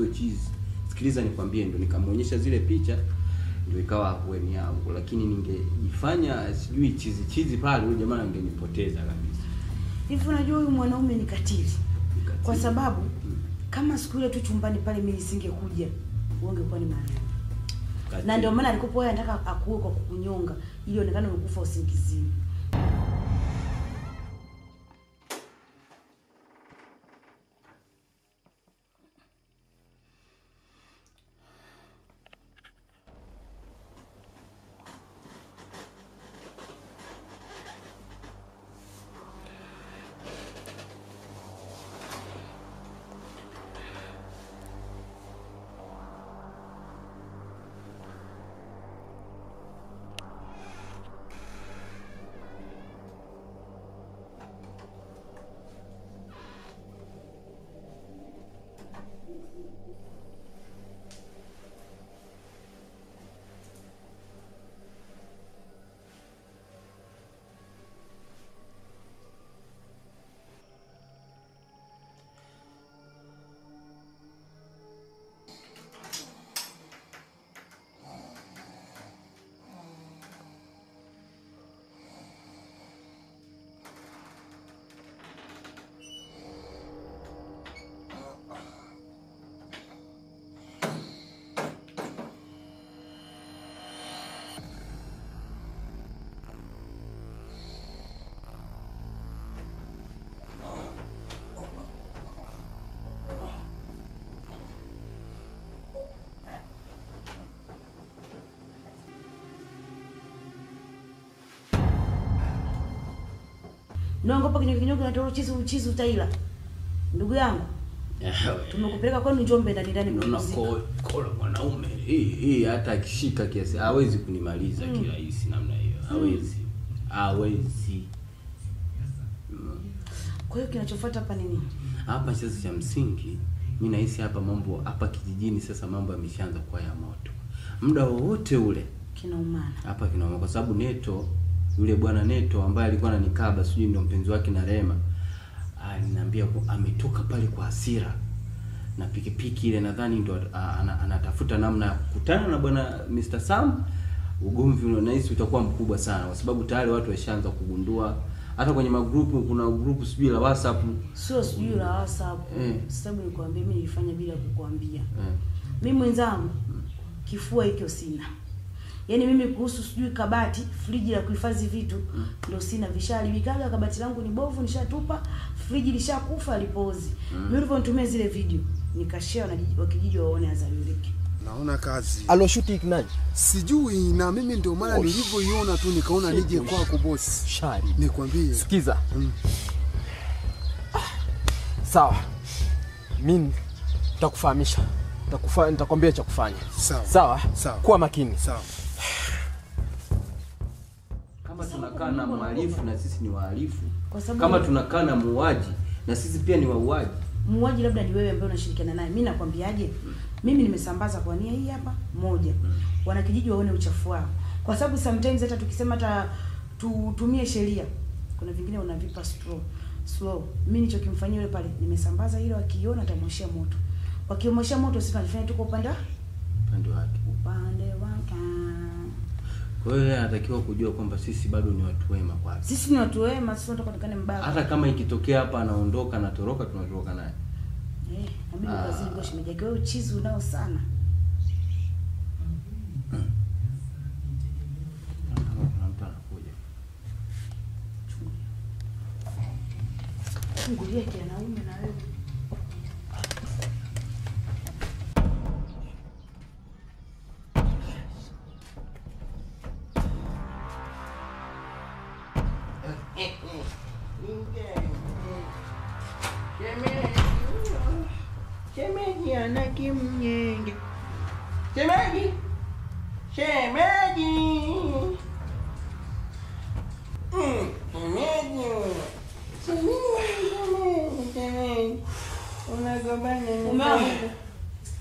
sio cheese. Sikiliza nikwambie, ndo nikamuonyesha zile picha ndio ikawa ahueni yangu, lakini ningejifanya sijui chizi pale huyu jamaa angenipoteza kabisa. Hivi unajua huyu mwanaume ni katili. Kwa sababu kama siku ile tu chumbani pale mimi nisingekuja, ungekuwa ni marehemu. Na ndio maana alikuwa yeye anataka akuwe kwa kukunyonga ili ionekane umekufa usingizini. Naongopa kinyoki na toro chizi utaila. Ndugu yangu. Tumekupeleka kwani Njombe ndani kwa mwanaume. Hii hata akishika kiasi hawezi kunimaliza kirahisi namna hiyo. Hawezi. Kwa hiyo kinachofuata hapa nini? Hapa sasa cha msingi mimi nahisi hapa mambo hapa kijijini sasa mambo yameshaanza kuwa ya moto. Muda wote ule kinaumana. Hapa kinaumana kwa sababu Neto yule bwana Neto ambaye alikuwa ananikaba sijui ndio mpenzi wake na Rema aliniambia ametoka pale kwa hasira na pikipiki ile nadhani ndio anatafuta namna ya kukutana na bwana Mr. Sam. Ugomvi unahisi utakuwa mkubwa sana kwa sababu tayari watu washaanza kugundua hata kwenye magrupu kuna grupu sijui la WhatsApp sijui la WhatsApp sababu nikwambia mimi nilifanya bila kukuambia mimi mwenzangu kifua hicho sina. Yaani mimi kuhusu sijui kabati, friji la kuhifadhi vitu ndio sina, visharibikaga, kabati langu ni bovu nishatupa, friji lishakufa lipozi. Mimi niliponitumia zile video nikashare na wakijiji waone hazaliliki. Naona kazi. Aloshuti nani? Sijui na mimi ndio maana nilivyoiona tu nikaona nije kwako boss. Shari. Nikwambie. Sikiza. Sawa. Mimi nitakufahamisha. Nitakwambia cha kufanya. Sawa. Kuwa makini. Sawa. Kama tunakaa na mhalifu na sisi ni wahalifu. Kama tunakaa na muuaji na sisi pia ni wauaji. Muuaji labda ni wewe ambaye unashirikiana naye. Mimi nakwambiaje? Mimi nimesambaza kwa nia hii hapa moja. Wanakijiji waone uchafu wao. Kwa sababu sometimes hata tukisema hata tutumie sheria, kuna vingine unavipa slow. Mimi nilichokimfanyia yule pale nimesambaza hilo, akiona atamwashia moto. Wakiomosha moto sisi tunafanya tuko upande wake. Kwa hiyo anatakiwa kujua kwamba sisi bado ni watu wema kwake. Sisi ni watu wema, sisi tunataka kuonekana mbaya. Hata kama ikitokea hapa anaondoka na toroka tunatoroka naye. Na mimi kazini kwa shemeji wewe chizi unao sana. Chungulia kianaume na wewe. Shemeji ana kimnyenge. Shemeji. Unagombana na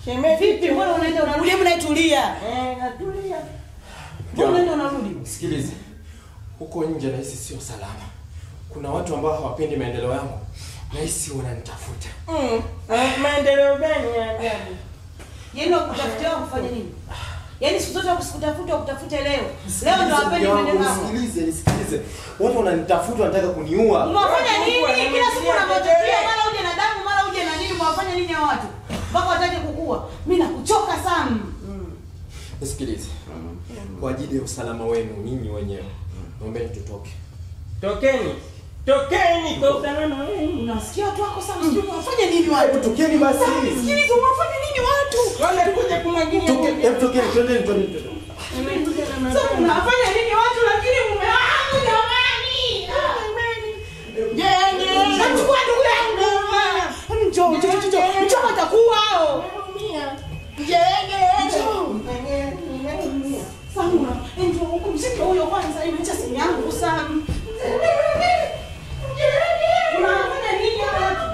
shemeji. Vipi mbona unaenda unarudi? Hebu naitulia. Natulia. Mbona unaenda unarudi? Sikilize. Huko nje na hisi sio salama. Kuna watu ambao hawapendi maendeleo yangu. Nahisi unanitafuta. Maendeleo gani ya ajabu? Yaani ukutafutia kufanya nini? Yaani siku zote usikutafuta ukutafute leo. Leo ndio wapendi maendeleo. Nisikilize. Watu wananitafuta wanataka kuniua. Unafanya nini? Kila siku unapotukia mara uje na damu, mara uje na nini? Unafanya nini hao watu? Mpaka watake kukua. Mimi nakuchoka sana. Nisikilize. Kwa ajili ya usalama wenu ninyi wenyewe. Naombeni tutoke. Tokeni. Tokeni kwa usalama wenu. Unasikia watu wako sana, sijui unafanya nini watu? Tokeni basi. Sikiliza, unafanya nini watu? Wamekuja kumwagilia. Tokeni, twendeni. Sasa unafanya nini watu lakini mume wangu jamani? Jenge. Nachukua ndugu yangu. Njoo atakuwa hao. Jenge. Sana. Njoo huko mziki huyo kwanza imeacha simu yangu sana. Unafanya nini hapa?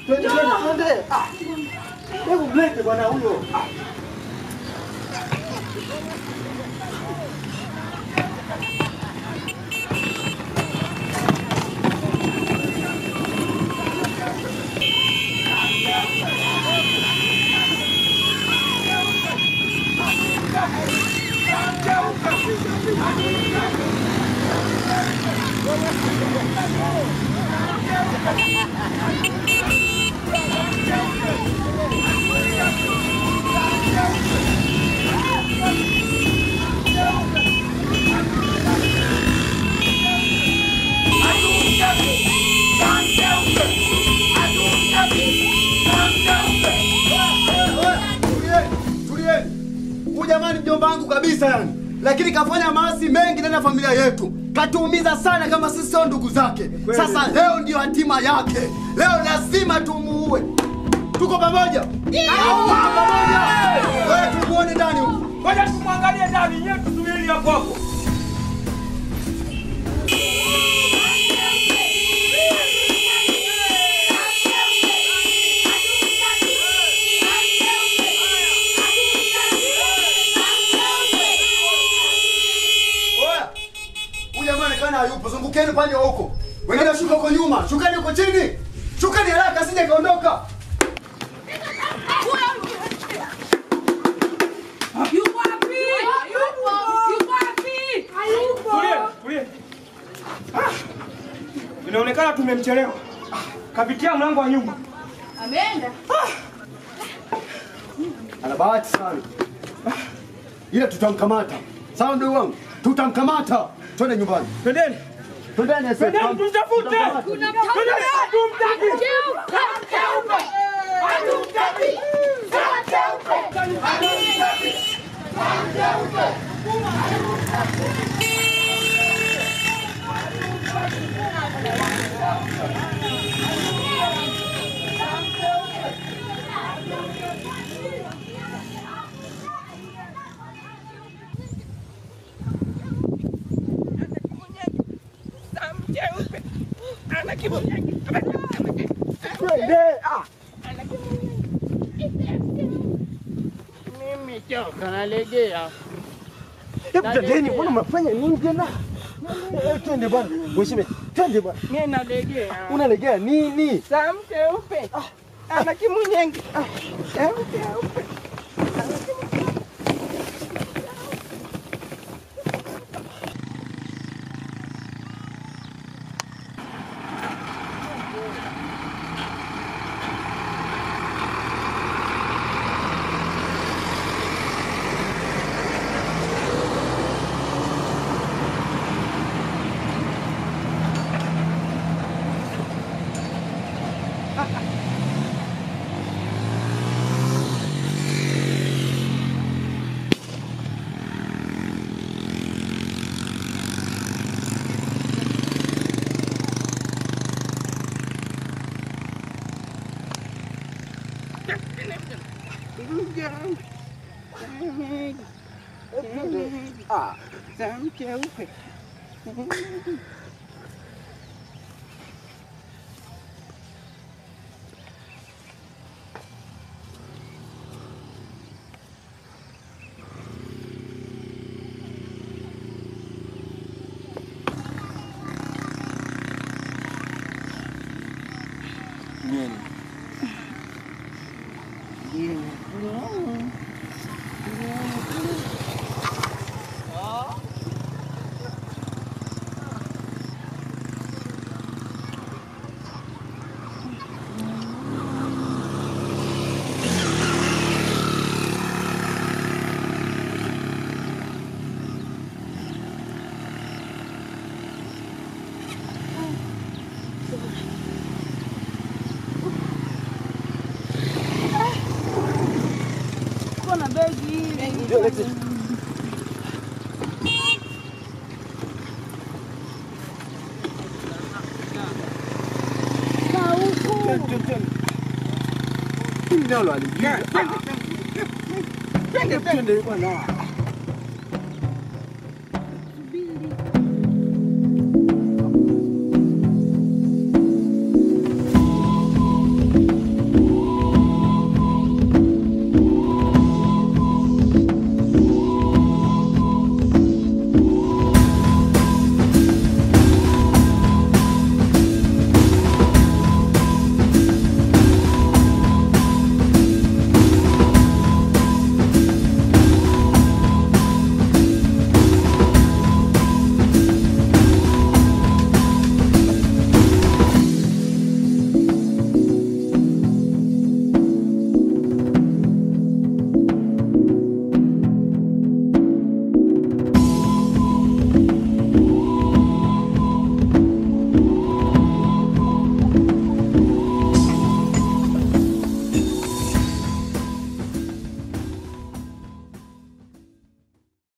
Twende. Hebu mlete bwana huyo. Jamani, mjomba wangu kabisa yani, lakini kafanya maasi mengi ndani ya familia yetu, katuumiza sana kama sisi sio ndugu zake. Sasa leo ndio hatima yake, leo lazima tumuue. Tuko pamoja? Pamoja. Wewe tumuone ndani huko. Ngoja tumwangalie ndani, yeye tusubiri hapo hapo. Hayupo, zungukeni pande huko. Wengine shuka huko nyuma, shukeni huko chini. Shukeni haraka sije kaondoka. Yuko wapi? Yuko wapi? Tulie. Inaonekana tumemchelewa. Kapitia mlango wa nyumba. Ameenda. Ana bahati sana. Ila tutamkamata. Sawa ndugu wangu? Tutamkamata. Twende nyumbani. Twendeni. Twendeni sasa. Twendeni tumtafute. Mimi choka nalegea. Hebu twendeni, mbona mnafanya nini tena? Twende bwana. Mheshimiwa, twende bwana. Mimi nalegea. Unalegea nini? Samke upe. Ana kimunyenge. Upe. Kuna begi. Twende bwana.